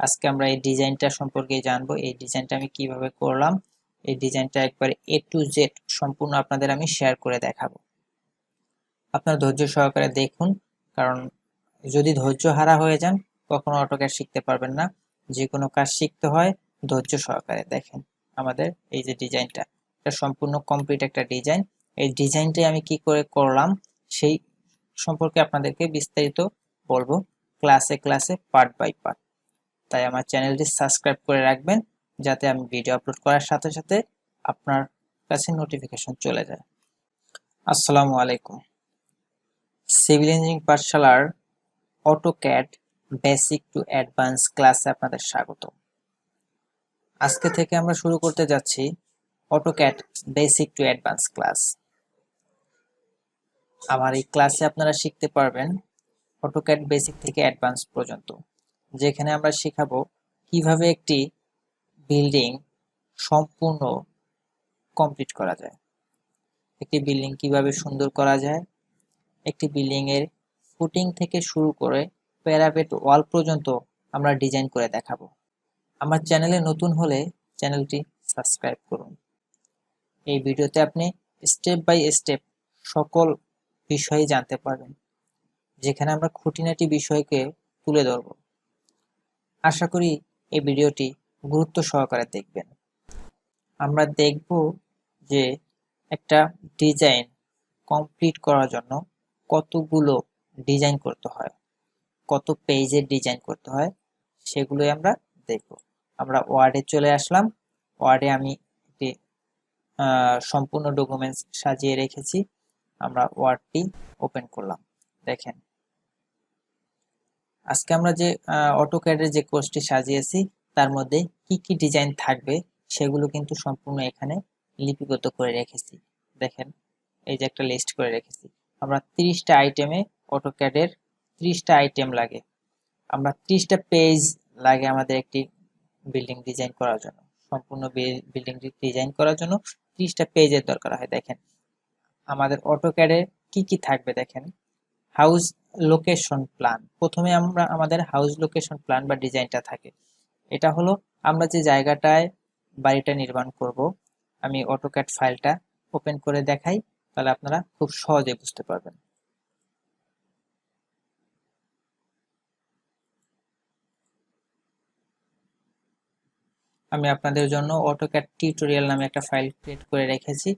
আজকে আমরা এই ডিজাইনটা সম্পর্কে জানবো। এই ডিজাইনটা আমি কিভাবে করলাম, এই ডিজাইনটা একবার A to Z সম্পূর্ণ আপনাদের আমি শেয়ার করে দেখাবো। আপনার ধৈর্য সহকারে দেখুন, কারণ যদি ধৈর্য হারা হয়ে যান কখনো অটোক্যাড শিখতে পারবেন না। যে কোনো কাজ শিখতে হয় ধৈর্য সহকারে। দেখেন আমাদের এই যে ডিজাইনটা, এটা সম্পূর্ণ কমপ্লিট একটা ডিজাইন। এই ডিজাইনটাই আমি কি করে করলাম সেই সম্পর্কে আপনাদেরকে বিস্তারিত বলবো ক্লাসে ক্লাসে, পার্ট বাই পার্ট। তাই আমার চ্যানেলটি সাবস্ক্রাইব করে রাখবেন, যাতে আমি ভিডিও আপলোড করার সাথে সাথে আপনার কাছে নোটিফিকেশন চলে যায়। আসসালামু আলাইকুম। সিভিল ইঞ্জিনিয়ারিং পাঠশালার অটোক্যাড বেসিক টু অ্যাডভান্স ক্লাসে আপনাদের স্বাগত। আজকে থেকে আমরা শুরু করতে যাচ্ছি AutoCAD basic to advance class. আমার এই ক্লাসে আপনারা শিখতে পারবেন অটোক্যাড বেসিক থেকে অ্যাডভান্স পর্যন্ত, যেখানে আমরা শেখাবো কিভাবে একটি বিল্ডিং সম্পূর্ণ কমপ্লিট করা যায়, একটি বিল্ডিং কিভাবে সুন্দর করা যায়, একটি বিল্ডিং এর ফুটিং থেকে শুরু করে প্যারাপেট ওয়াল পর্যন্ত আমরা ডিজাইন করে দেখাবো। আমার চ্যানেলে নতুন হলে চ্যানেলটি সাবস্ক্রাইব করুন। এই ভিডিওতে আপনি স্টেপ বাই স্টেপ সকল বিষয়ে জানতে পারবেন, যেখানে আমরা খুঁটিনাটি বিষয়কে তুলে ধরব। আশা করি এই ভিডিওটি গুরুত্ব সহকারে দেখবেন। আমরা দেখব যে একটা ডিজাইন কমপ্লিট করার জন্য কতগুলো ডিজাইন করতে হয়, কত পেজের ডিজাইন করতে হয়, সেগুলোই আমরা দেখব। আমরা ওয়ার্ডে চলে আসলাম। ওয়ার্ডে আমি একটি সম্পূর্ণ ডকুমেন্টস সাজিয়ে রেখেছি। আমরা ওয়ার্ডটি ওপেন করলাম। দেখেন আজকে আমরা যে অটোক্যাডের যে কোর্সটি সাজিয়েছি তার মধ্যে কি কি ডিজাইন থাকবে সেগুলো কিন্তু সম্পূর্ণ এখানে লিপিবদ্ধ করে রেখেছি। দেখেন এই যে একটা লিস্ট করে রেখেছি। আমরা 30টা আইটেমে অটোক্যাডের 30টা আইটেম লাগে। আমরা 30টা পেজ লাগে আমাদের একটি বিল্ডিং ডিজাইন করার জন্য। সম্পূর্ণ বিল্ডিং ডিজাইন করার জন্য 30টা পেজের দরকার হয়। দেখেন আমাদের অটোক্যাডে কি কি থাকবে। দেখেন হাউস লোকেশন প্ল্যান। প্রথমে আমরা আমাদের হাউস লোকেশন প্ল্যান বা ডিজাইনটা থাকে। এটা হলো আমরা যে জায়গাটায় বাড়িটা নির্মাণ করব। আমি অটোক্যাড ফাইলটা ওপেন করে দেখাই, তাহলে আপনারা খুব সহজে বুঝতে পারবেন। আমি আপনাদের জন্য অটোক্যাড টিউটোরিয়াল নামে একটা ফাইল ক্রিয়েট করে রেখেছি।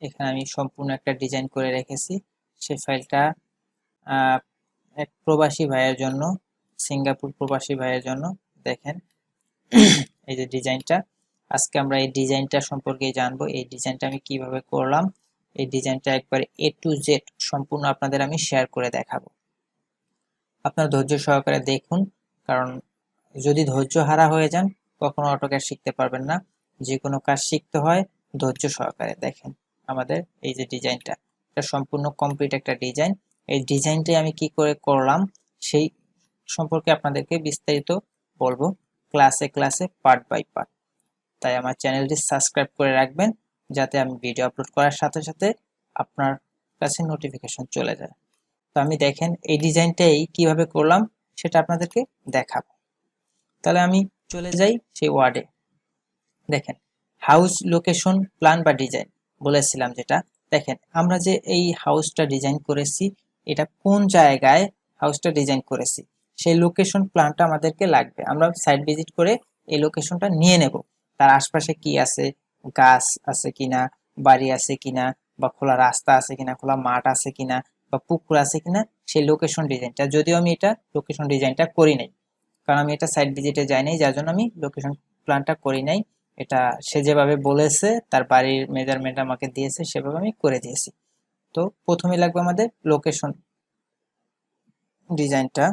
এখানে আমি সম্পূর্ণ একটা ডিজাইন করে রেখেছি। সেই ফাইলটা এক প্রবাসী ভাইয়ের জন্য, সিঙ্গাপুর প্রবাসী ভাইয়ের জন্য। দেখেন এই যে ডিজাইনটা, আজকে আমরা এই ডিজাইনটা সম্পর্কে জানবো। এই ডিজাইনটা আমি কিভাবে করলাম, এই ডিজাইনটা একবার A to Z সম্পূর্ণ আপনাদের আমি শেয়ার করে দেখাবো। আপনার ধৈর্য সহকারে দেখুন, কারণ যদি ধৈর্য হারা হয়ে যান কখনো অটোক্যাড শিখতে পারবেন না। যে কোনো কাজ শিখতে হয় ধৈর্য সহকারে। দেখেন আমাদের এই যে ডিজাইনটা, এটা সম্পূর্ণ কমপ্লিট একটা ডিজাইন। এই ডিজাইনটাই আমি কি করে করলাম সেই সম্পর্কে আপনাদেরকে বিস্তারিত বলবো ক্লাসে ক্লাসে, পার্ট বাই পার্ট। তাই আমার চ্যানেলটি সাবস্ক্রাইব করে রাখবেন, যাতে আমি ভিডিও আপলোড করার সাথে সাথে আপনার কাছে নোটিফিকেশন চলে যায়। তো আমি দেখেন এই ডিজাইনটাই কিভাবে করলাম সেটা আপনাদেরকে দেখাবো। তাহলে আমি চলে যাই সেই ওয়ার্ডে। দেখেন হাউস লোকেশন প্ল্যান বা ডিজাইন বলেছিলাম যেটা। দেখেন আমরা যে এই হাউসটা ডিজাইন করেছি, এটা কোন জায়গায় হাউসটা ডিজাইন করেছি সেই লোকেশন প্ল্যানটা আমাদেরকে লাগবে। আমরা সাইট ভিজিট করে এই লোকেশনটা নিয়ে নেব। তার আশপাশে কি আছে, গাছ আছে কিনা, বাড়ি আছে কিনা, বা খোলা রাস্তা আছে কিনা, খোলা মাঠ আছে কিনা, বা পুকুর আছে কিনা, সেই লোকেশন ডিজাইনটা। যদিও আমি এটা লোকেশন ডিজাইনটা করি নাই, কারণ আমি এটা সাইট ভিজিটে যাই নাই, যার জন্য আমি লোকেশন প্ল্যানটা করি নাই। এটা সে যেভাবে বলেছে, তার বাড়ির মেজারমেন্ট আমাকে দিয়েছে, সেভাবে আমি করে দিয়েছি। তো প্রথমে লাগবে আমাদের লোকেশন ডিজাইনটা,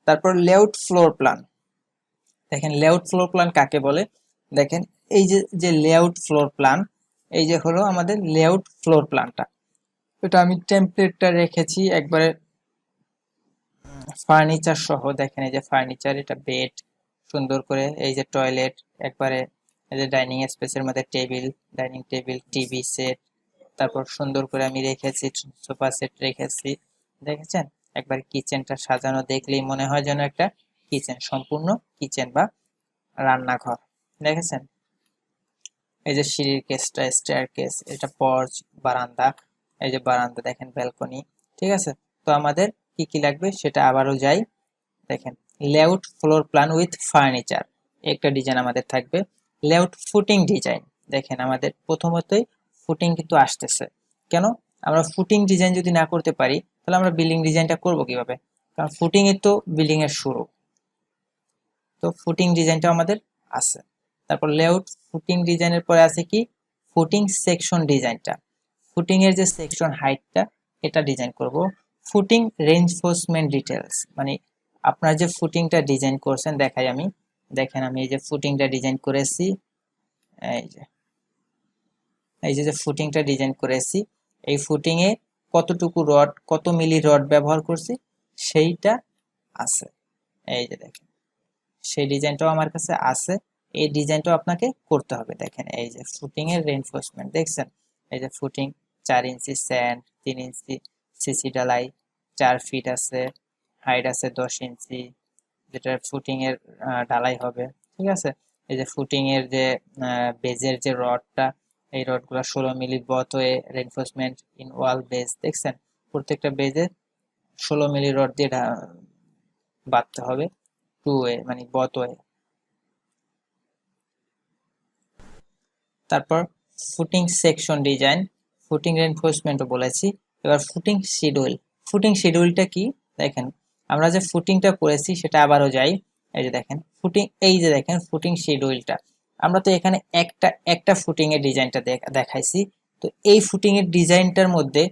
তারপর লেআউট ফ্লোর প্ল্যান। দেখেন লেআউট ফ্লোর প্ল্যান কাকে বলে। দেখেন এই যে যে লেআউট ফ্লোর প্ল্যান, এই যে হলো আমাদের লেআউট ফ্লোর প্ল্যানটা। এটা আমি টেমপ্লেটটা রেখেছি একবারে ফার্নিচার সহ। দেখেন এই যে ফার্নিচার, এটা বেড সুন্দর করে, এই যে টয়লেট একবারে, এই যে ডাইনিং স্পেসের মধ্যে table, dining table, TV set, তারপর সুন্দর করে আমি রেখেছি সোফা সেট রেখেছি। দেখেছেন একবার কিচেনটা সাজানো, দেখলেই মনে হয় যেন একটা কিচেন, সম্পূর্ণ কিচেন বা রান্নাঘর দেখেছেন, এই যে সিঁড়ির কেসটা স্টেয়ার কেস, এটা পর্চ, বারান্দা, এই যে বারান্দা দেখেন, ব্যালকনি। ঠিক আছে, তো আমাদের কি কি লাগবে সেটা আবারও যাই। দেখেন, layout floor plan with furniture একটা ডিজাইন আমাদের থাকবে। লেআউট ফুটিং ডিজাইন, দেখেন আমাদের প্রথমতই ফুটিং কিন্তু আসতেছে। কেন? আমরা ফুটিং ডিজাইন যদি না করতে পারি তাহলে আমরা বিল্ডিং ডিজাইনটা করব কিভাবে? কারণ ফুটিং এ তো বিল্ডিং এর শুরু, তো ফুটিং ডিজাইনটা আমাদের আছে। তারপর লেআউট ফুটিং ডিজাইনের পরে আছে কি, ফুটিং সেকশন ডিজাইনটা, ফুটিং এর যে সেকশন হাইটটা এটা ডিজাইন করব। ফুটিং রেইনফোর্সমেন্ট ডিটেলস, মানে আপনার যে ফুটিংটা ডিজাইন করছেন, দেখাই আমি। দেখেন আমি এই যে ফুটিংটা ডিজাইন করেছি, এই যে যে ফুটিংটা ডিজাইন করেছি, এই ফুটিং এ কতটুকু রড, কত মিলি রড ব্যবহার করছি সেইটা আছে। এই যে দেখেন, সেই ডিজাইনটাও আমার কাছে আছে, এই ডিজাইনটাও আপনাকে করতে হবে। দেখেন এই যে ফুটিং এর রেইনফোর্সমেন্ট দেখছেন, এই যে ফুটিং 4 ইঞ্চি স্যান্ড, 3 ইঞ্চি সিসি ডালাই, 4 ফিট আছে, হাইট আছে 10 ইঞ্চি, যেটা ফুটিং এর ঢালাই হবে। ঠিক আছে, এই যে ফুটিং এর যে বেজের যে রডটা, এই রডগুলো 16 milli both way reinforcement in wall base দেখছেন, প্রত্যেকটা বেজে 16 মিলি রড দিয়ে বাঁধতে হবে, টু ওয়ে মানে বথ ওয়ে। তারপর ফুটিং সেকশন ডিজাইন, ফুটিং রেইনফোর্সমেন্টও বলেছি। এবার ফুটিং শিডিউল, ফুটিং শিডিউলটা কি দেখেন, আমরা যে ফুটিংটা করেছি সেটা আবারও যাই। এই যে দেখেন ফুটিং, এই যে দেখেন ফুটিং শিডিউলটা, আমরা তো এখানে একটা একটা ফুটিং এর ডিজাইনটা দেখাইছি। তো এই ফুটিং এর ডিজাইনটার মধ্যে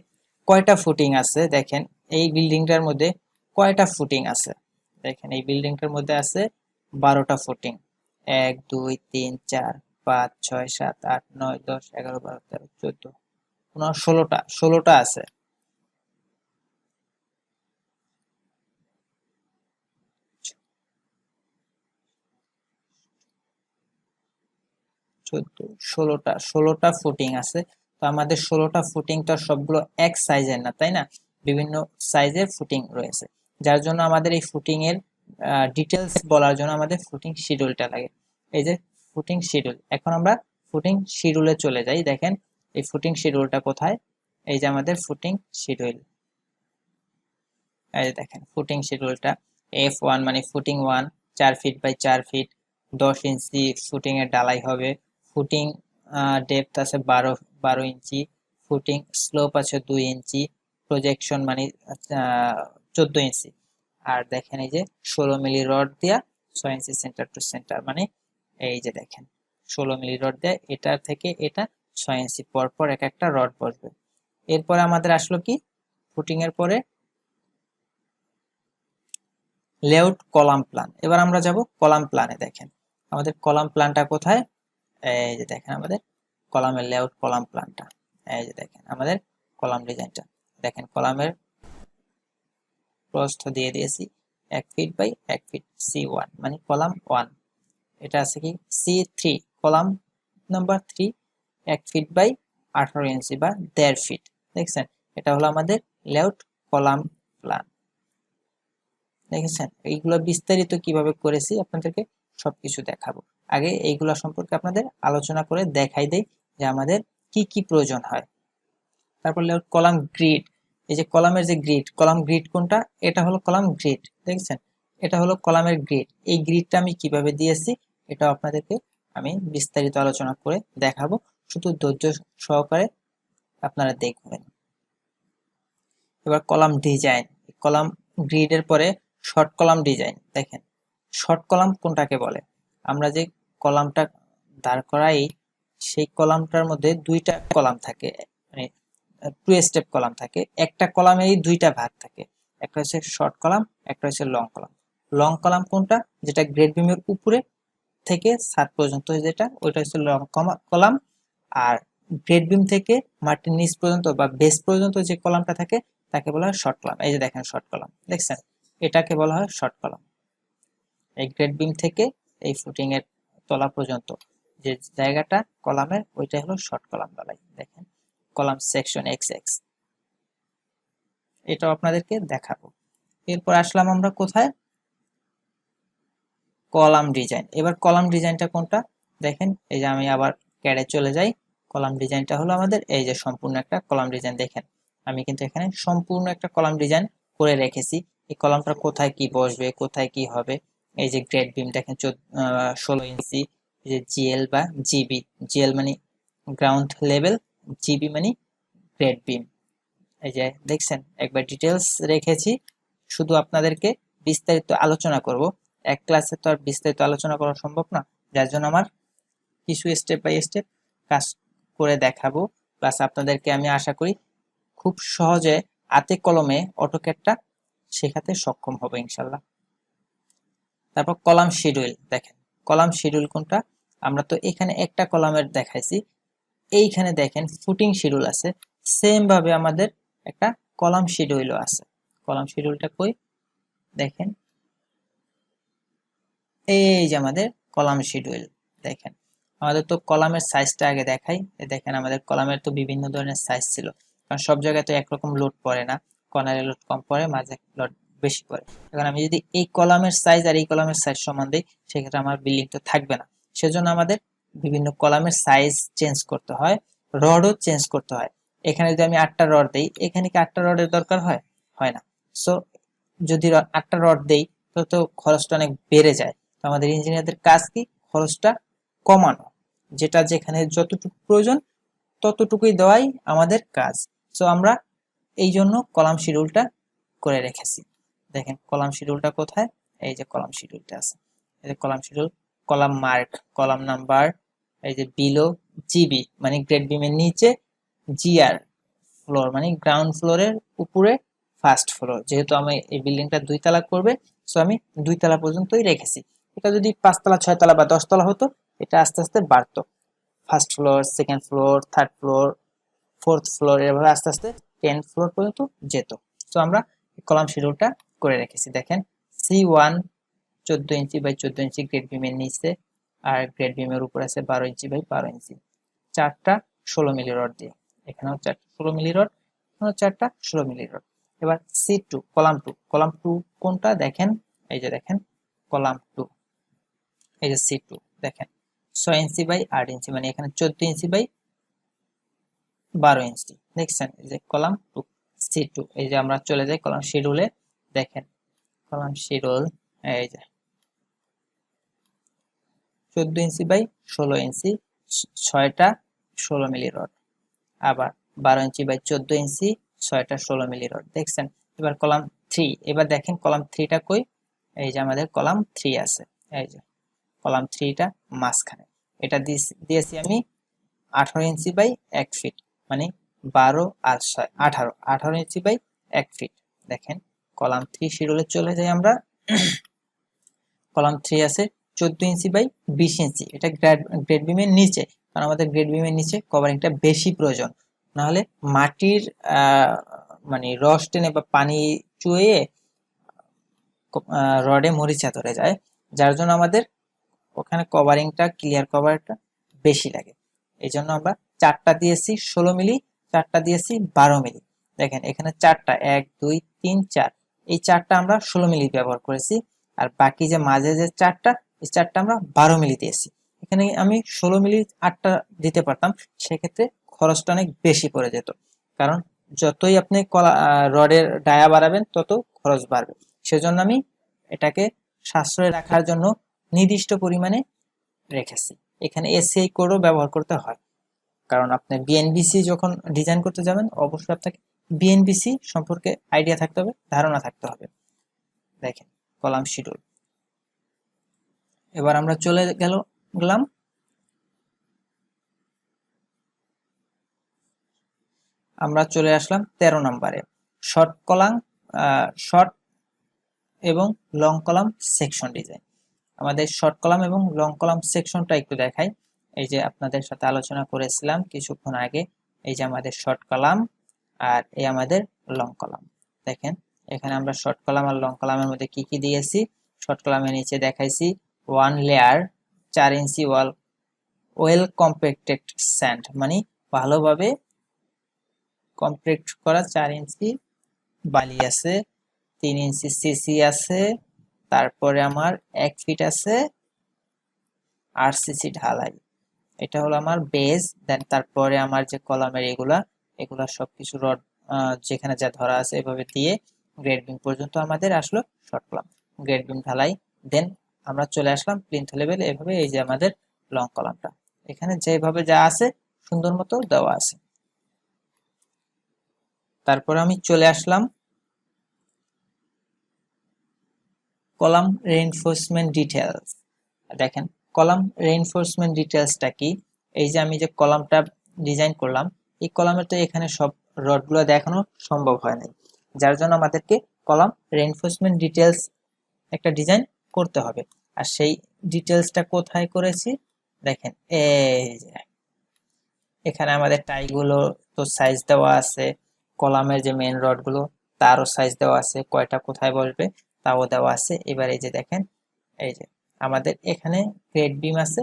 কয়টা ফুটিং আছে দেখেন, এই বিল্ডিংটার মধ্যে কয়টা ফুটিং আছে দেখেন, এই বিল্ডিংটার মধ্যে আছে 12টা ফুটিং, 1 2 3 4 5 6 7 8 9 10 11 12 13 14 15 16টা আছে। 14 ষোলোটা ফুটিং আছে। তো আমাদের 16টা ফুটিংটা সবগুলো এক সাইজের না, তাই না? বিভিন্ন সাইজের ফুটিং রয়েছে, যার জন্য আমাদের এই ফুটিং এর ডিটেলস বলার জন্য আমাদের ফুটিং শিডিউলটা লাগে। এই যে ফুটিং শিডিউল, এখন আমরা ফুটিং শিডিউলে চলে যাই। দেখেন এই ফুটিং শিডিউলটা কোথায়, এই যে আমাদের ফুটিং শিডিউল, এই যে দেখেন ফুটিং শিডিউলটা F1 মানে footing 1, 4 feet by 4 feet, 10 inch footing এর ডালাই হবে। ফুটিং ডেপথ আছে 12 ইঞ্চি, ফুটিং স্লোপ আছে 2 ইঞ্চি, প্রজেকশন মানে 14 ইঞ্চি। আর দেখেন এই যে 16 মিলি রড দিয়া 6 ইঞ্চি সেন্টার টু সেন্টার, মানে এই যে দেখেন 16 মিলি রড দেয়া এটা থেকে এটা 6 ইঞ্চি পর পর এক একটা রড বসবে। এরপরে আমাদের আসলো কি, ফুটিং এর পরে লেআউট কলাম প্ল্যান। এবার আমরা যাব কলাম প্ল্যানে। দেখেন আমাদের কলাম প্ল্যানটা কোথায়, এই যে দেখেন আমাদের কলামের লেআউট কলাম প্ল্যানটা, এই যে দেখেন আমাদের কলাম ডিজাইনটা। দেখেন কলামের প্রস্থ দিয়ে দিয়েছি 1 ফিট বাই 1 ফিট, C1 মানে কলাম 1। এটা আছে কি C3, column number 3, 1 feet by 18 inch বা 1.5 ফিট। দেখছেন, এটা হলো আমাদের লেআউট কলাম প্ল্যান। দেখেছেন, এইগুলো বিস্তারিত কিভাবে করেছি আপনাদেরকে সবকিছু দেখাবো। আগে এইগুলো সম্পর্কে আপনাদের আলোচনা করে দেখাই দেই যে আমাদের কি কি প্রয়োজন হয়। তারপর লেআউট কলাম গ্রিড, এই যে কলামের যে গ্রিড, কলাম গ্রিড কোনটা, এটা হলো কলাম গ্রিড। দেখছেন, এটা হলো কলামের গ্রিড। এই গ্রিডটা আমি কিভাবে দিয়েছি এটা আপনাদেরকে আমি বিস্তারিত আলোচনা করে দেখাবো, শুধু ধৈর্য সহকারে আপনারা দেখবেন। এবার কলাম ডিজাইন, কলাম গ্রিডের পরে শর্ট কলাম ডিজাইন। দেখেন শর্ট কলাম কোনটাকে বলে, আমরা যে কলামটা দাঁড় করাই সেই কলামটার মধ্যে দুইটা কলাম থাকে, মানে টু স্টেপ কলাম থাকে, একটা কলামেরই দুইটা ভাগ থাকে, একটা হচ্ছে শর্ট কলাম, একটা হচ্ছে লং কলাম। লং কলাম কোনটা, যেটা গ্রেড বিমের উপরে থেকে ছাদ পর্যন্ত, যেটা ওইটা হচ্ছে লং কলাম। আর গ্রেড বিম থেকে মাটির নিচ পর্যন্ত বা বেস পর্যন্ত যে কলামটা থাকে তাকে বলা হয় শর্ট কলাম। এই যে দেখেন শর্ট কলাম, দেখছেন এটাকে বলা হয় শর্ট কলাম। এই গ্রেড বিম থেকে এই ফুটিং এর তলা পর্যন্ত যে জায়গাটা কলামের, ওইটাই হলো শর্ট কলাম ঢালাই। দেখেন কলাম সেকশন XX, এটাও আপনাদেরকে দেখাবো। এরপর আসলাম আমরা কোথায়, কলাম ডিজাইন। এবার কলাম ডিজাইনটা কোনটা দেখেন, এই যে আমি আবার ক্যাডে চলে যাই। কলাম ডিজাইনটা হলো আমাদের এই যে সম্পূর্ণ একটা কলাম ডিজাইন। দেখেন আমি কিন্তু এখানে সম্পূর্ণ একটা কলাম ডিজাইন করে রেখেছি। এই কলামটা কোথায় কি বসবে, কোথায় কি হবে। এই যে গ্রেড বিম দেখেন 16 ইঞ্চি। এই যে জিএল বা জিবি, জিএল মানে গ্রাউন্ড লেভেল, জিবি মানে গ্রেড বিম। এই যে দেখছেন একবার ডিটেলস রেখেছি, শুধু আপনাদেরকে বিস্তারিত আলোচনা করব। এক ক্লাসে তো আর বিস্তারিত আলোচনা করা সম্ভব না, যার জন্য আমার কিছু স্টেপ বাই স্টেপ কাজ করে দেখাবো। প্লাস আপনাদেরকে আমি আশা করি খুব সহজে হাতে কলমে অটোক্যাডটা শেখাতে সক্ষম হবে ইনশাল্লাহ। তারপর কলাম শিডিউল দেখেন, কলাম শিডিউল কোনটা, আমরা তো এখানে একটা কলামের দেখাইছি, এইখানে দেখেন ফুটিং শিডিউল আছে। সেম ভাবে আমাদের একটা কলাম শিডিউলও আছে। কলাম শিডিউলটা কই দেখেন, এই যে আমাদের কলাম শিডিউল। দেখেন আমাদের তো কলামের সাইজটা আগে দেখাই। দেখেন আমাদের কলামের তো বিভিন্ন ধরনের সাইজ ছিল, কারণ সব জায়গায় তো একরকম লোড পড়ে না, কর্নারে লোড কম পড়ে, মাঝে লোড বেশি পড়ে। এখন আমি যদি এই কলামের সাইজ আর এই কলামের সাইজ সমান দিই, সেক্ষেত্রে আমার বিল্ডিং তো থাকবে না। সেজন্য আমাদের বিভিন্ন কলামের সাইজ চেঞ্জ করতে হয়, রডও চেঞ্জ করতে হয়। এখানে যদি আমি 8টা রড দিই, এখানে কি 8টা রডের দরকার হয়? হয় না। সো যদি 8টা রড দেই তো খরচটা অনেক বেড়ে যায়। তো আমাদের ইঞ্জিনিয়ারদের কাজ কি, খরচটা কমানো, যেটা যেখানে যতটুকু প্রয়োজন ততটুকুই দেওয়াই আমাদের কাজ। সো আমরা এই জন্য কলাম শিডিউলটা করে রেখেছি। দেখেন কলাম শিডিউলটা কোথায়, এই যে কলাম শিডিউলটা আছে। এই যে column schedule, column mark, column number, এই যে বিলো জিবি মানে গ্রেড বিমের নিচে, জিআর ফ্লোর মানে গ্রাউন্ড ফ্লোরের উপরে ফার্স্ট ফ্লোর। যেহেতু আমি এই বিল্ডিংটা 2 তলা করবে, সো আমি 2 তলা পর্যন্তই রেখেছি। এটা যদি 5 তলা 6 তলা বা 10 তলা হতো, এটা আস্তে আস্তে বাড়তো। First floor, second floor, third floor, fourth floor, এভাবে আস্তে আস্তে 10 ফ্লোর পর্যন্ত যেত। তো আমরা কলাম শিডিউলটা করে রেখেছি। দেখেন C1 14 inch by 14 inch grade বিমের নিচে, আর গ্রেড বিমের উপর আছে 12 ইঞ্চি বাই 12 ইঞ্চি, 4টা 16 মিলি রড দিয়ে। এখানেও 4টা 16 মিলি রড, এখানেও 4টা 16 মিলি রড। এবার C2 কলাম 2, কলাম 2 কোনটা দেখেন, এই যে দেখেন কলাম 2, এই যে C2 দেখেন 6 ইঞ্চি বাই 8 ইঞ্চি, মানে এখানে 14 ইঞ্চি বাই 12 ইঞ্চি। দেখছেন এই যে কলাম 2 C2। এই যে আমরা চলে যাই কলাম শিডিউলে, দেখেন কলাম শিডিউল, এই যে 14 ইঞ্চি বাই 16 ইঞ্চি, 6টা 16 মিলি রড। আবার 12 ইঞ্চি বাই 14 ইঞ্চি, 6টা 16 মিলি রড। দেখছেন এবার কলাম 3, এবার দেখেন কলাম 3টা কই, এই যে আমাদের কলাম 3 আছে। এই যে কলাম 3টা মাঝখানে, এটা দিয়েছি আমি 18 ইঞ্চি বাই 1 ফিট, মানে 12 আর 6 18, 18 ইঞ্চি বাই 1 ফিট। দেখেন কলাম 3 শিডিউলে চলে যাই আমরা। কলাম 3 আছে 14 ইঞ্চি বাই 20 ইঞ্চি, এটা গ্রেড বিমের নিচে, কারণ আমাদের গ্রেড বিমের নিচে কভারিংটা বেশি প্রয়োজন, নাহলে মাটির মানে রস টেনে বা পানি চুয়ে রডে মরিচা ধরে যায়, যার জন্য আমাদের ওখানে কভারিংটা, ক্লিয়ার কভারটা বেশি লাগে। এই জন্য আমরা 4টা দিয়েছি 16 মিলি, 4টা দিয়েছি 12 মিলি। দেখেন এখানে 4টা 1 2 3 4, এই 4টা আমরা 16 মিলি ব্যবহার করেছি, আর বাকি যে মাঝে যে 4টা, এই 4টা আমরা 12 মিলি দিয়েছি। এখানে আমি 16 মিলি 8টা দিতে পারতাম, সেক্ষেত্রে খরচটা অনেক বেশি পড়ে যেত, কারণ যতই আপনি রডের ডায়া বাড়াবেন তত খরচ বাড়বে। সেজন্য আমি এটাকে সাশ্রয় রাখার জন্য নির্দিষ্ট পরিমাণে রেখেছি। এখানে এসিআই কোডও ব্যবহার করতে হয়, কারণ আপনি বিএনবিসি যখন ডিজাইন করতে যাবেন, অবশ্যই আপনাকে বিএনবিসি সম্পর্কে আইডিয়া থাকতে হবে, ধারণা থাকতে হবে। দেখেন কলাম শিডিউল। এবার আমরা চলে গেলাম আমরা চলে আসলাম 13 নম্বরে, শর্ট কলাম, শর্ট এবং লং কলাম সেকশন ডিজাইন। আমাদের শর্ট কলাম এবং লং কলাম সেকশনটা একটু দেখাই। এই যে আপনাদের সাথে আলোচনা করেছিলাম কিছুক্ষণ আগে, এই যে আমাদের শর্ট কলাম আর এই আমাদের লং কলাম। দেখেন এখানে আমরা শর্ট কলাম আর লং কলামের মধ্যে কি কি দিয়েছি। শর্ট কলামের নিচে দেখাইছি 1 লেয়ার 4 ইঞ্চি ওয়েল কম্প্যাক্টেড স্যান্ড, মানে ভালোভাবে কম্প্যাক্ট করা 4 ইঞ্চি বালি আছে, 3 ইঞ্চি সিসি আছে, তারপরে আমার 1 ফিট আছে আরসিসি ঢালাই, এটা হলো আমার বেজ। দেন তারপরে আমার যে কলামের এগুলা এগুলা সবকিছু রড যেখানে যা ধরা আছে এভাবে দিয়ে গ্রেড বিম পর্যন্ত আমাদের আসলো শর্ট কলাম, গ্রেড বিম ঢালাই। দেন আমরা চলে আসলাম প্লিন্থ লেভেল, এভাবে এই যে আমাদের লং কলামটা এখানে যেভাবে যা আছে সুন্দর মতো দেওয়া আছে। তারপর আমি চলে আসলাম কলাম রেইনফোর্সমেন্ট ডিটেলস। দেখেন কলাম রেইনফোর্সমেন্ট ডিটেলসটা কি, এই যে আমি যে কলামটা ডিজাইন করলাম এই কলামের তো এখানে সব রডগুলো দেখানো সম্ভব হয় নাই, যার জন্য আমাদেরকে কলাম রেইনফোর্সমেন্ট ডিটেলস একটা ডিজাইন করতে হবে। আর সেই ডিটেলসটা কোথায় করেছি দেখেন, এই যে এখানে আমাদের টাইগুলো তো সাইজ দেওয়া আছে, কলামের যে মেন রডগুলো তারও সাইজ দেওয়া আছে, কয়টা কোথায় বসবে তাও দেওয়া আছে। এবার এই যে দেখেন, এই যে আমাদের এখানে গ্রেড বিম আছে,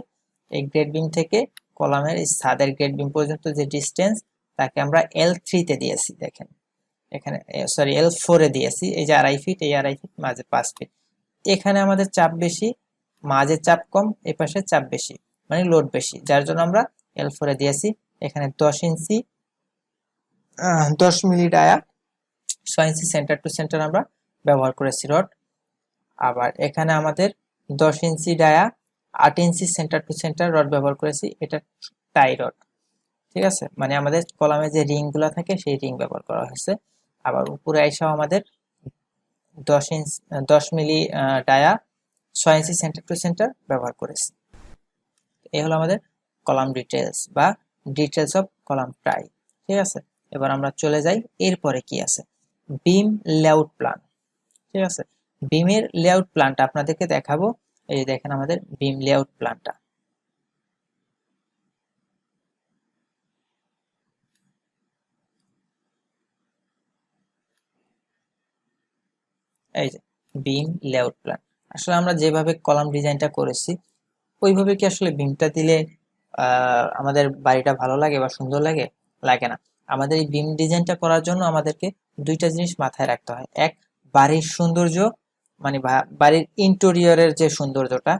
এই গ্রেড বিম থেকে কলামের এই ছাদের গ্রেড বিম পর্যন্ত যে ডিস্টেন্স তাকে আমরা L3 তে দিয়েছি। দেখেন এখানে সরি L4 এ দিয়েছি, এই যে 2.5 ফিট, এই 2.5 ফিট মাঝে 5 ফিট। এখানে আমাদের চাপ বেশি, মাঝে চাপ কম, এই পাশে চাপ বেশি, মানে লোড বেশি, যার জন্য আমরা L4 এ দিয়েছি। এখানে 10 ইঞ্চি 10 মিলি ডায়া 6 ইঞ্চি সেন্টার টু সেন্টার আমরা ব্যবহার করেছি রড। আবার এখানে আমাদের 10 ইঞ্চি ডায়া 8 ইঞ্চি সেন্টার টু সেন্টার রড ব্যবহার করেছি, এটা টাই রড, ঠিক আছে, মানে আমাদের কলামে যে রিং গুলা থাকে সেই রিং ব্যবহার করা হয়েছে। আবার উপরে আইসাও আমাদের 10 মিলি ডায়া 6 ইঞ্চি সেন্টার টু সেন্টার ব্যবহার করেছি। এই হলো আমাদের কলাম ডিটেলস বা ডিটেলস অফ কলাম টাই, ঠিক আছে। এবার আমরা চলে যাই এরপরে কি আছে, বিম লেআউট প্ল্যান, ঠিক আছে। বিমের লেআউট প্ল্যানটা আপনাদেরকে দেখাবো, এই যে দেখেন আমাদের বিম লেআউট প্ল্যানটা। এই যে বিম লেআউট প্ল্যান, আসলে আমরা যেভাবে কলাম ডিজাইনটা করেছি ওইভাবে কি আসলে বিমটা দিলে আমাদের বাড়িটা ভালো লাগে বা সুন্দর লাগে? লাগে না। আমাদের এই বিম ডিজাইনটা করার জন্য আমাদেরকে দুইটা জিনিস মাথায় রাখতে হয়। এক, বাড়ির সৌন্দর্য, মানে বাড়ির ইন্টেরিয়রের যে সৌন্দর্যটা,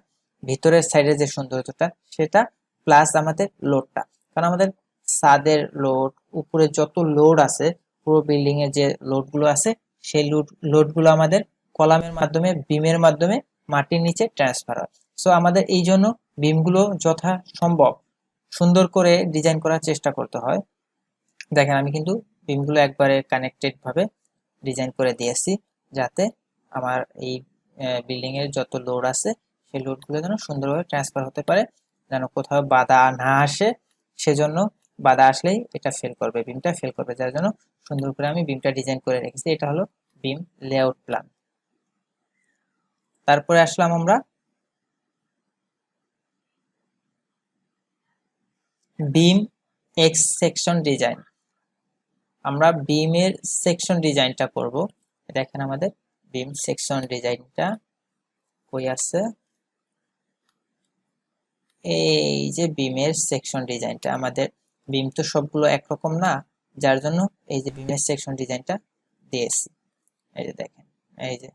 ভিতরের সাইডের যে সৌন্দর্যটা সেটা, প্লাস আমাদের লোডটা। কারণ আমাদের ছাদের লোড, উপরে যত লোড আছে, পুরো বিল্ডিং এর যে লোডগুলো আছে সেই লোডগুলো আমাদের কলামের মাধ্যমে, বিমের মাধ্যমে মাটির নিচে ট্রান্সফার হয়। সো আমাদের এই জন্য বিমগুলো যথা সম্ভব সুন্দর করে ডিজাইন করার চেষ্টা করতে হয়। দেখেন আমি কিন্তু বিমগুলো একবারে কানেক্টেড ভাবে ডিজাইন করে দিয়েছি, যাতে আমার এই বিল্ডিং এর যত লোড আছে সেই লোডগুলো যেন সুন্দরভাবে ট্রান্সফার হতে পারে, যেন কোথাও বাধা না আসে। সেজন্য বাধা আসলেই এটা ফেল করবে, বিমটা ফেল করবে, যার জন্য সুন্দর করে আমি বিমটা ডিজাইন করে রেখেছি। এটা হলো বিম লেআউট প্ল্যান। তারপরে আসলাম আমরা বিম এক্স সেকশন ডিজাইন। আমরা বিমের সেকশন ডিজাইনটা করব। দেখেন আমাদের বিম সেকশন ডিজাইনটা কই আছে, এই যে বিমের সেকশন ডিজাইনটা। আমাদের বিম তো সবগুলো একরকম না, যার জন্য এই যে বিমের সেকশন ডিজাইনটা দিয়েছি। এই যে দেখেন, এই যে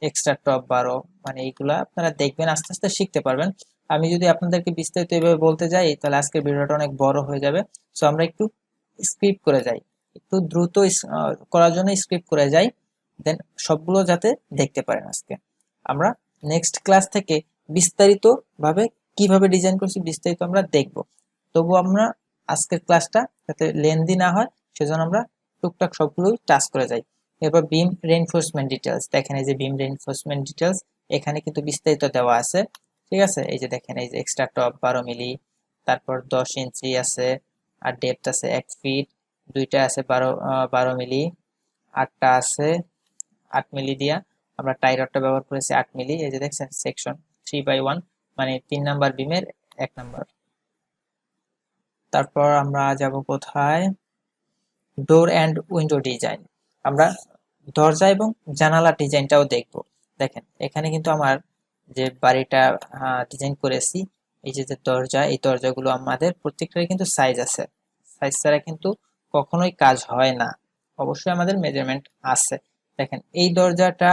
এক্সট্রা টপ 12, মানে এইগুলা আপনারা দেখবেন, আস্তে আস্তে শিখতে পারবেন। আমি যদি আপনাদেরকে বিস্তারিত এভাবে বলতে যাই তাহলে আজকের ভিডিওটা অনেক বড় হয়ে যাবে। সো আমরা একটু স্ক্রিপ্ট করে যাই, একটু দ্রুত করার জন্য স্ক্রিপ্ট করে যাই, দেন সবগুলো যাতে দেখতে পারেন। আজকে আমরা নেক্সট ক্লাস থেকে বিস্তারিত ভাবে কিভাবে ডিজাইন করছি বিস্তারিত আমরা দেখব। তবু আমরা আজকের ক্লাসটা যাতে লেন্দি না হয় সেজন্য আমরা টুকটাক সবগুলোই টাচ করে যাই। এরপর বিম রেইনফোর্সমেন্ট ডিটেলস, দেখেন এই যে বিম রেইনফোর্সমেন্ট ডিটেলস, এখানে কিন্তু বিস্তারিত দেওয়া আছে, ঠিক আছে। এই যে দেখেন, এই যে এক্সট্রা টপ 12 মিলি, তারপর 10 ইঞ্চি আছে, আর ডেপথ আছে 1 ফিট, দুইটা আছে 12 মিলি, আটটা আছে 8 মিলি দিয়া আমরা টাই রডটা ব্যবহার করেছি 8 মিলি। এই যে দেখছেন সেকশন 3/1, মানে 3 নাম্বার বিমের 1 নাম্বার। তারপর আমরা যাব কোথায়, ডোর অ্যান্ড উইন্ডো ডিজাইন। আমরা দরজা এবং জানালা ডিজাইনটাও দেখব। দেখেন এখানে কিন্তু আমার যে বাড়িটা ডিজাইন করেছি, এই যে দরজা, এই দরজাগুলো আমাদের প্রত্যেকটারই কিন্তু সাইজ আছে, সাইজ ছাড়া কিন্তু কখনোই কাজ হয় না, অবশ্যই আমাদের মেজারমেন্ট আছে। দেখেন এই দরজাটা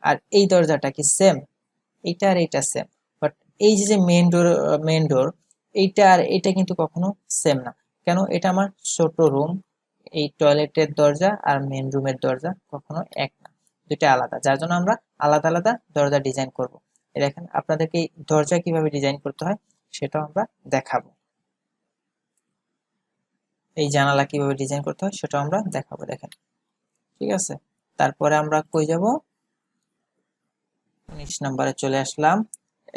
আর এই দরজাটা কি সেম? এইটা আর এইটা সেম, বাট এই যে মেইন ডোর এইটা আর এটা কিন্তু কখনো সেম না। কেন? এটা আমার ছোট রুম, এই টয়লেটের দরজা আর মেইন রুমের দরজা কখনো এক না, দুইটা আলাদা, যার জন্য আমরা আলাদা আলাদা দরজা ডিজাইন করব। এই দেখেন আপনাদেরকে এই দরজা কিভাবে ডিজাইন করতে হয় সেটাও আমরা দেখাবো, এই জানালা কিভাবে ডিজাইন করতে হয় সেটাও আমরা দেখাবো। দেখেন, ঠিক আছে। তারপরে আমরা কই যাব? 19 নম্বরে চলে আসলাম।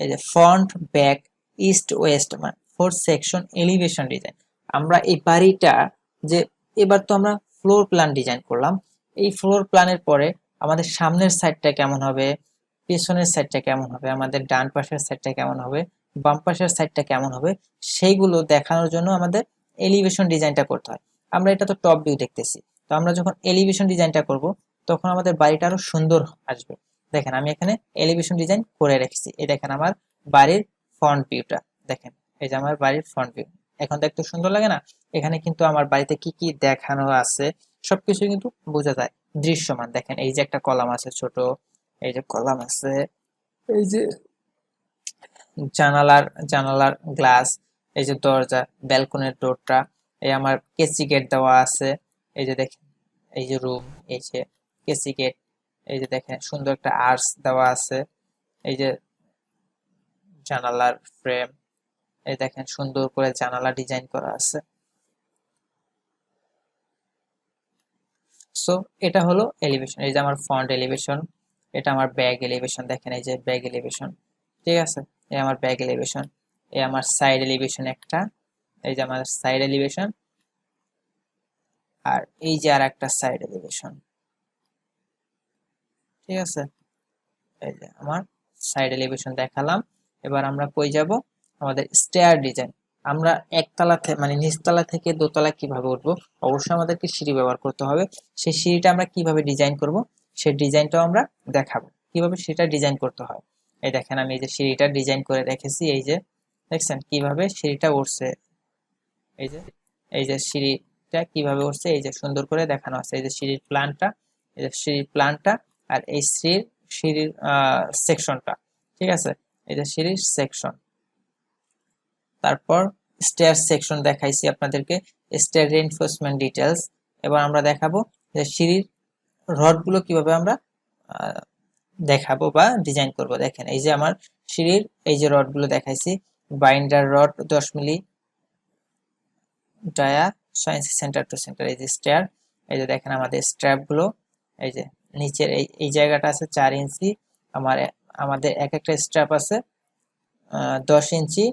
এই যে ফ্রন্ট, ব্যাক, ইস্ট, ওয়েস্ট, মানে 4 সেকশন এলিভেশন ডিজাইন। আমরা এই বাড়িটা যে এবার তো আমরা ফ্লোর প্ল্যান ডিজাইন করলাম, এই ফ্লোর প্ল্যানের পরে আমাদের সামনের সাইডটা কেমন হবে, পেছনের সাইডটা কেমন হবে, আমাদের ডান পাশের সাইডটা কেমন হবে, বাম পাশের সাইডটা কেমন হবে, সেইগুলো দেখানোর জন্য আমাদের এলিভেশন ডিজাইনটা করতে হয়। আমরা এটা তো টপ ভিউ দেখতেছি, তো আমরা যখন এলিভেশন ডিজাইনটা করব তখন আমাদের বাড়িটা আরো সুন্দর আসবে। দেখেন আমি এখানে এলিভেশন ডিজাইন করে রেখেছি। এই দেখেন আমার বাড়ির ফ্রন্ট ভিউটা, দেখেন এই যে আমার বাড়ির ফ্রন্ট ভিউ। এখন দেখতে সুন্দর লাগে না? এখানে কিন্তু আমার বাড়িতে কি কি দেখানো আছে সবকিছু কিন্তু বোঝা যায়, দৃশ্যমান। দেখেন এই যে একটা কলাম আছে ছোট, এই যে কলাম আছে, এই যে জানালার জানালার গ্লাস, এই যে দরজা, ব্যালকনির ডোরটা, এই আমার কেসি গেট দেওয়া আছে, এই যে দেখেন এই যে রুম, এই যে কেসি গেট, এই যে দেখেন সুন্দর একটা আর্চ দেওয়া আছে, এই যে জানালার ফ্রেম, এই দেখেন সুন্দর করে জানালা ডিজাইন করা আছে। সো এটা হলো এলিভেশন। এই যে আমার ফ্রন্ট এলিভেশন, এটা আমার ব্যাক এলিভেশন, দেখেন এই যে ব্যাক এলিভেশন, ঠিক আছে। এই আমার ব্যাক এলিভেশন, এই আমার সাইড এলিভেশন একটা, এই যে আমার সাইড এলিভেশন, আর এই যে আর একটা সাইড এলিভেশন, ঠিক আছে। এই যে আমার সাইড এলিভেশন দেখালাম। এবার আমরা কই যাব? আমাদের স্টেয়ার ডিজাইন। আমরা একতলা থেকে মানে নিচতলা থেকে দোতলা কিভাবে উঠবো, অবশ্যই আমাদেরকে সিঁড়ি ব্যবহার করতে হবে। সেই সিঁড়িটা আমরা কিভাবে ডিজাইন করব সেই ডিজাইনটাও আমরা দেখাবো, কিভাবে সেটা ডিজাইন করতে হয়। এই দেখেন আমি এই যে সিঁড়িটা ডিজাইন করে রেখেছি, এই যে দেখছেন কিভাবে সিঁড়িটা উঠছে, এই যে এই যে সিঁড়িটা কিভাবে উঠছে, এই যে সুন্দর করে দেখানো আছে, এই যে সিঁড়ির প্ল্যানটা, এই যে সিঁড়ির প্ল্যানটা, আর এই সিঁড়ির সেকশনটা, ঠিক আছে। এই যে সিঁড়ির সেকশন, তারপর স্টেয়ার সেকশন দেখাইছি আপনাদেরকে, স্টেয়ার রিইনফোর্সমেন্ট ডিটেলস। এবার আমরা দেখাবো যে সিঁড়ির রডগুলো কিভাবে আমরা দেখাবো বা ডিজাইন করব। দেখেন এই যে আমার সিঁড়ির এই যে রডগুলো দেখাইছি, বাইন্ডার রড 10 মিলি ডায়া 6 ইঞ্চি সেন্টার টু সেন্টার, এই যে স্টেয়ার, এই যে দেখেন আমাদের স্ট্র্যাপ গুলো, এই যে নিচের এই জায়গাটা আছে 4 ইঞ্চি, আমাদের এক একটা স্ট্র্যাপ আছে 10 ইঞ্চি,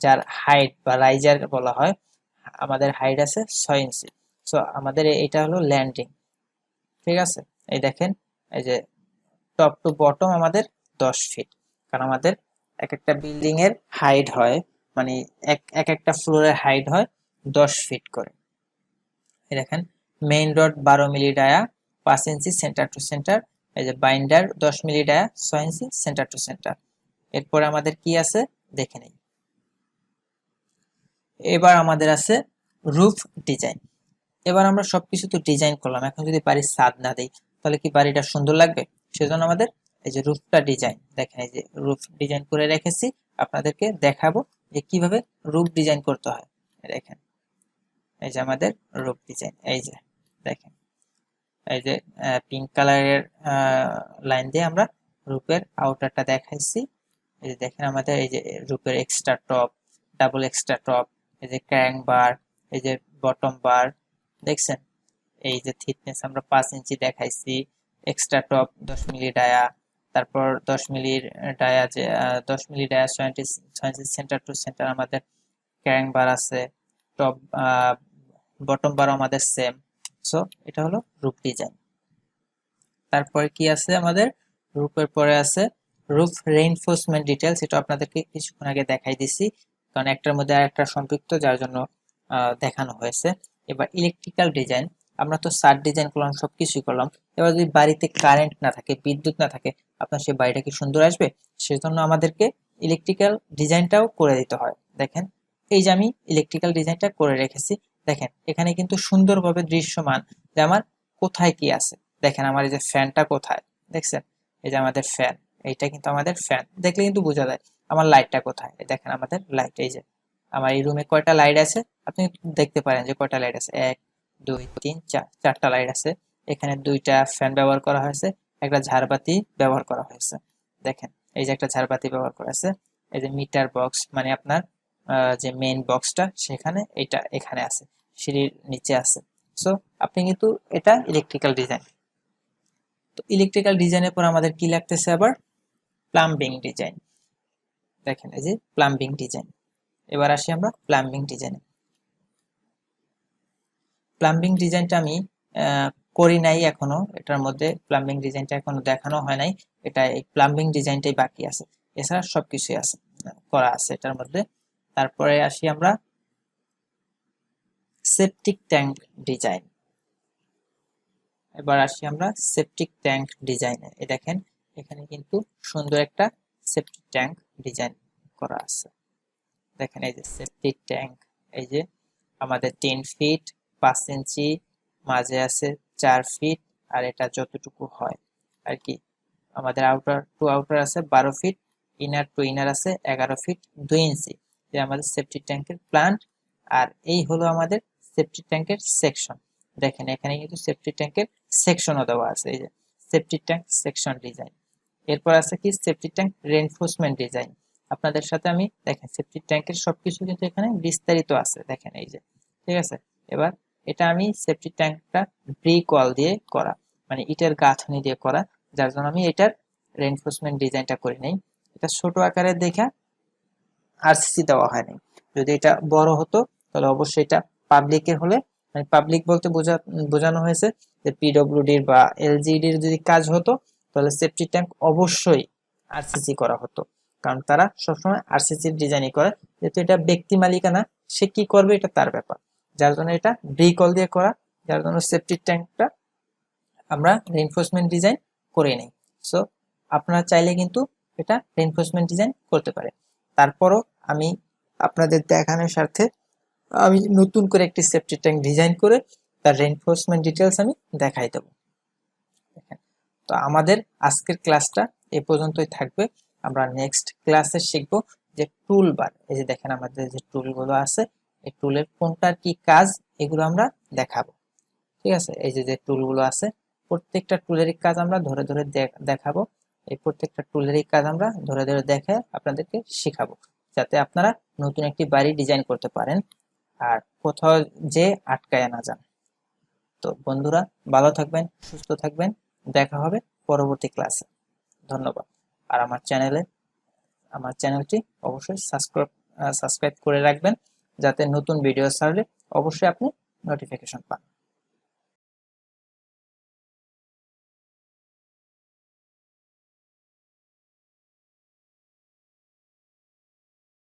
যার হাইট বা রাইজার বলা হয়, আমাদের হাইট আছে 6 ইঞ্চি। সো আমাদের এটা হলো ল্যান্ডিং, ঠিক আছে। এই দেখেন এই যে টপ টু বটম আমাদের 10 ফিট, কারণ আমাদের এক একটা বিল্ডিং এর হাইট হয়, মানে এক একটা ফ্লোরের হাইট হয় 10 ফিট করে। এই দেখেন মেইন রড 12 মিলি ডায়া 5 ইঞ্চি সেন্টার টু সেন্টার, এই যে বাইন্ডার 10 মিলি ডায়া 6 ইঞ্চি সেন্টার টু সেন্টার। এরপরে আমাদের কি আছে দেখে নেই। এবার আমাদের আছে রুফ ডিজাইন। এবার আমরা সবকিছু তো ডিজাইন করলাম, এখন যদি বাড়ির ছাদ না দেই তাহলে কি বাড়িটা সুন্দর লাগবে? সেজন্য আমাদের এই যে রুফটা ডিজাইন, দেখেন এই যে রুফ ডিজাইন করে রেখেছি, আপনাদেরকে দেখাবো যে কিভাবে রুফ ডিজাইন করতে হয়। দেখেন এই যে আমাদের রুফ ডিজাইন, এই যে দেখেন এই যে পিঙ্ক কালারের লাইন দিয়ে আমরা রুফের আউটারটা দেখাইছি। এই যে দেখেন আমাদের এই যে রুফের extra top, double extra top, এই যে ক্র্যাঙ্ক বার, এই যে বটম বার, দেখছেন এই যে থিকনেস আমরা 5 ইঞ্চি দেখাইছি, এক্সট্রা টপ 10 মিলি ডায়া, তারপর 10 মিলির ডায়া, যে 10 মিলি ডায়া 6 ইঞ্চি সেন্টার টু সেন্টার আমাদের ক্র্যাঙ্ক বার আছে, টপ বটম বার আমাদের সেম। সো এটা হলো রুফ ডিজাইন। তারপরে কি আছে আমাদের রুফের পরে আছে রুফ রেইনফোর্সমেন্ট ডিটেলস, এটা আপনাদেরকে কিছুক্ষণ আগে দেখাই দিছি, কারণ একটার মধ্যে আরেকটা সম্পৃক্ত, যার জন্য দেখানো হয়েছে। এবার ইলেকট্রিক্যাল ডিজাইন, আমরা তো ছাদ ডিজাইন করলাম, সবকিছুই করলাম। এবার যদি বাড়িতে কারেন্ট না থাকে, বিদ্যুৎ না থাকে, আপনার সেই বাড়িটা কি সুন্দর আসবে? সেজন্য আমাদেরকে ইলেকট্রিক্যাল ডিজাইনটাও করে দিতে হয়। দেখেন এই যে আমি ইলেকট্রিক্যাল ডিজাইনটা করে রেখেছি, দেখেন এখানে কিন্তু সুন্দরভাবে দৃশ্যমান যে আমার কোথায় কি আছে। দেখেন আমার এই যে ফ্যানটা কোথায়, দেখছেন এই যে আমাদের ফ্যান, এইটা কিন্তু আমাদের ফ্যান, দেখলে কিন্তু বোঝা যায়। আমার লাইটটা কোথায়, এই দেখেন আমাদের লাইট, এই যে আমার এই রুমে কয়টা লাইট আছে আপনি দেখতে পারেন যে কয়টা লাইট আছে, 1 2 3 4, চারটা লাইট আছে। এখানে দুইটা ফ্যান ব্যবহার করা হয়েছে, একটা ঝাড়বাতি ব্যবহার করা হয়েছে। দেখেন এই যে একটা ঝাড়বাতি ব্যবহার করা আছে। এই যে মিটার বক্স মানে আপনার যে মেইন বক্সটা সেখানে, এটা এখানে আছে, সিঁড়ির নিচে আছে। সো আপনি কিন্তু এটা ইলেকট্রিক্যাল ডিজাইন। তো ইলেকট্রিক্যাল ডিজাইনের পর আমাদের কি লাগতেছে আবার, প্লাম্বিং ডিজাইন। দেখেন এই যে প্লাম্বিং ডিজাইন। এবার আসি আমরা প্লাম্বিং ডিজাইনে। প্লাম্বিং ডিজাইনটা আমি করি নাই এখনো, এটার মধ্যে প্লাম্বিং ডিজাইনটা এখনো দেখানো হয় নাই। এটা এই প্লাম্বিং ডিজাইনটাই বাকি আছে, এছাড়া সবকিছুই আছে, করা আছে এটার মধ্যে। তারপরে আসি আমরা সেপটিক ট্যাঙ্ক ডিজাইন। এবার আসি আমরা সেপটিক ট্যাঙ্ক ডিজাইনে। এই দেখেন এখানে কিন্তু সুন্দর একটা সেপটিক ট্যাঙ্ক ডিজাইন করা আছে। দেখেন এই যে সেপটিক ট্যাঙ্ক, এই যে আমাদের 10 ফিট 5 ইঞ্চি, মাঝে আছে 4 ফিট, আর এটা যতটুকু হয় আর কি। আমাদের আউটার টু আউটার আছে 12 ফিট, ইনার টু ইনার আছে 11 ফিট 2 ইঞ্চি। যে আমাদের সেপটিক ট্যাঙ্কের প্লান্ট, আর এই হলো আমাদের সেপটিক ট্যাঙ্কের সেকশন। দেখেন এখানে কিন্তু সেপটিক ট্যাঙ্কের সেকশনও দেওয়া আছে, এই যে সেপটিক ট্যাঙ্ক সেকশন ডিজাইন। এরপর আছে কি সেপটিক ট্যাঙ্ক রেইনফোর্সমেন্ট ডিজাইন। আপনাদের সাথে আমি দেখেন সেপটিক ট্যাঙ্কের সবকিছু কিন্তু এখানে বিস্তারিত আছে, দেখেন এই যে, ঠিক আছে। এবার এটা আমি সেপটিক ট্যাঙ্কটা ব্রিক ওয়াল দিয়ে করা, মানে ইটের গাঁথনি দিয়ে করা, যার জন্য আমি এটার রেইনফোর্সমেন্ট ডিজাইনটা করি নাই। এটা ছোট আকারের দেখা আরসিসি দেওয়া হয়নি। যদি এটা বড় হতো তাহলে অবশ্যই এটা পাবলিকের হলে, মানে পাবলিক বলতে বোঝানো হয়েছে যে পিডব্লিউডির বা এলজিইডির যদি কাজ হতো তাহলে সেপটিক ট্যাঙ্ক অবশ্যই আরসিসি করা হতো, কারণ তারা সবসময় আরসিসির ডিজাইনই করে। যেহেতু এটা ব্যক্তি মালিকানা, সে কি করবে এটা তার ব্যাপার, যার জন্য এটা ব্রিক ওয়াল দিয়ে করা, যার জন্য সেপটিক ট্যাঙ্কটা আমরা রেইনফোর্সমেন্ট ডিজাইন করে নিই। সো আপনারা চাইলে কিন্তু এটা রেইনফোর্সমেন্ট ডিজাইন করতে পারে। তারপরও আমি আপনাদের দেখানোর স্বার্থে আমি নতুন করে একটি সেপটিক ট্যাঙ্ক ডিজাইন করে তার রেইনফোর্সমেন্ট ডিটেলস আমি দেখাই দেব। তো আমাদের আজকের ক্লাসটা এ পর্যন্তই থাকবে। আমরা নেক্সট ক্লাসে শিখব যে টুল বার। এই যে দেখেন আমাদের যে টুলগুলো আছে, এই টুলের কোনটার কি কাজ এগুলো আমরা দেখাবো, ঠিক আছে। এই যে যে টুলগুলো আছে প্রত্যেকটা টুলেরই কাজ আমরা ধরে ধরে দেখাবো। এই প্রত্যেকটা টুলেরই কাজ আমরা ধরে ধরে দেখে আপনাদেরকে শেখাবো, যাতে আপনারা নতুন একটি বাড়ি ডিজাইন করতে পারেন আর কোথাও যে আটকায় না যান। তো বন্ধুরা ভালো থাকবেন, সুস্থ থাকবেন, দেখা হবে পরবর্তী ক্লাসে। ধন্যবাদ। আর আমার চ্যানেলটি অবশ্যই সাবস্ক্রাইব করে রাখবেন, যাতে নতুন ভিডিও ছাড়লে অবশ্যই আপনি নোটিফিকেশন পান।